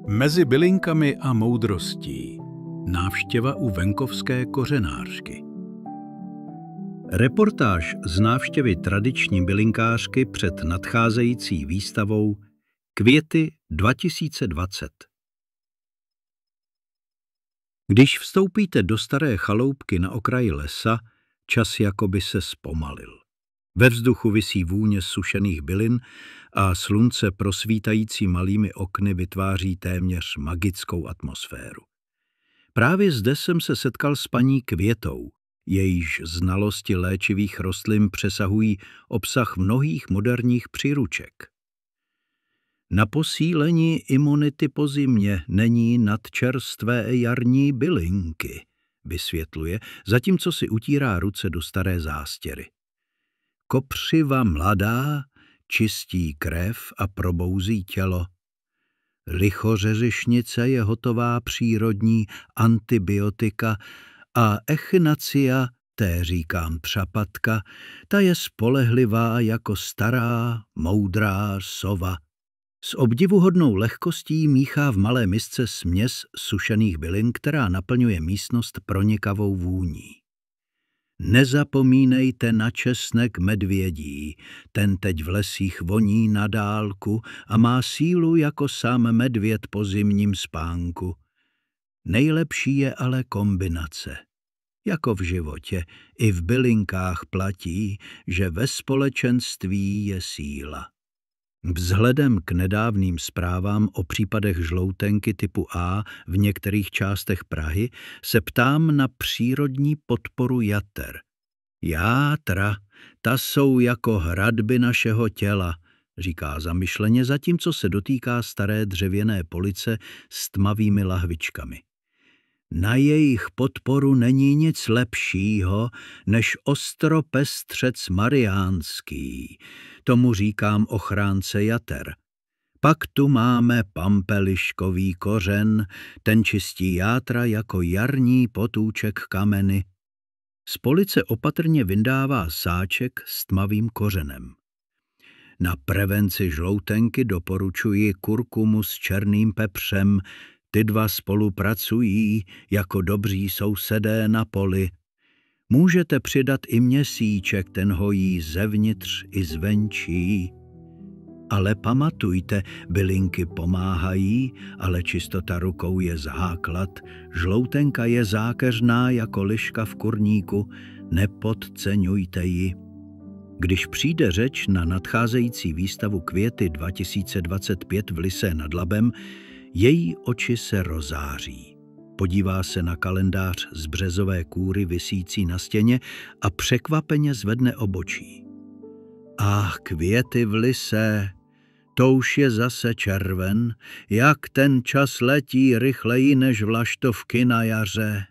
Mezi bylinkami a moudrostí. Návštěva u venkovské kořenářky. Reportáž z návštěvy tradiční bylinkářky před nadcházející výstavou Květy 2020. Když vstoupíte do staré chaloupky na okraji lesa, čas jakoby se zpomalil. Ve vzduchu visí vůně sušených bylin a slunce prosvítající malými okny vytváří téměř magickou atmosféru. Právě zde jsem se setkal s paní Květou, jejíž znalosti léčivých rostlin přesahují obsah mnohých moderních příruček. Na posílení imunity po zimě není nad čerstvé jarní bylinky, vysvětluje, zatímco si utírá ruce do staré zástěry. Kopřiva mladá čistí krev a probouzí tělo. Lichořeřišnice je hotová přírodní antibiotika a echinacea, té říkám třapatka, ta je spolehlivá jako stará, moudrá sova. S obdivuhodnou lehkostí míchá v malé misce směs sušených bylin, která naplňuje místnost pronikavou vůní. Nezapomínejte na česnek medvědí, ten teď v lesích voní na dálku a má sílu jako sám medvěd po zimním spánku. Nejlepší je ale kombinace. Jako v životě, i v bylinkách platí, že ve společenství je síla. Vzhledem k nedávným zprávám o případech žloutenky typu A v některých částech Prahy se ptám na přírodní podporu jater. Játra, ta jsou jako hradby našeho těla, říká zamyšleně, zatímco se dotýká staré dřevěné police s tmavými lahvičkami. Na jejich podporu není nic lepšího než ostropestřec mariánský, tomu říkám ochránce jater. Pak tu máme pampeliškový kořen, ten čistí játra jako jarní potůček kameny. Z police opatrně vyndává sáček s tmavým kořenem. Na prevenci žloutenky doporučuji kurkumu s černým pepřem, ty dva spolupracují jako dobří sousedé na poli. Můžete přidat i měsíček, ten hojí zevnitř i zvenčí. Ale pamatujte, bylinky pomáhají, ale čistota rukou je základ. Žloutenka je zákeřná jako liška v kurníku, nepodceňujte ji. Když přijde řeč na nadcházející výstavu Květy 2025 v Lysé nad Labem, její oči se rozáří. Podívá se na kalendář z březové kůry visící na stěně a překvapeně zvedne obočí. Ach, květy v Lysé, to už je zase červen, jak ten čas letí rychleji než vlaštovky na jaře.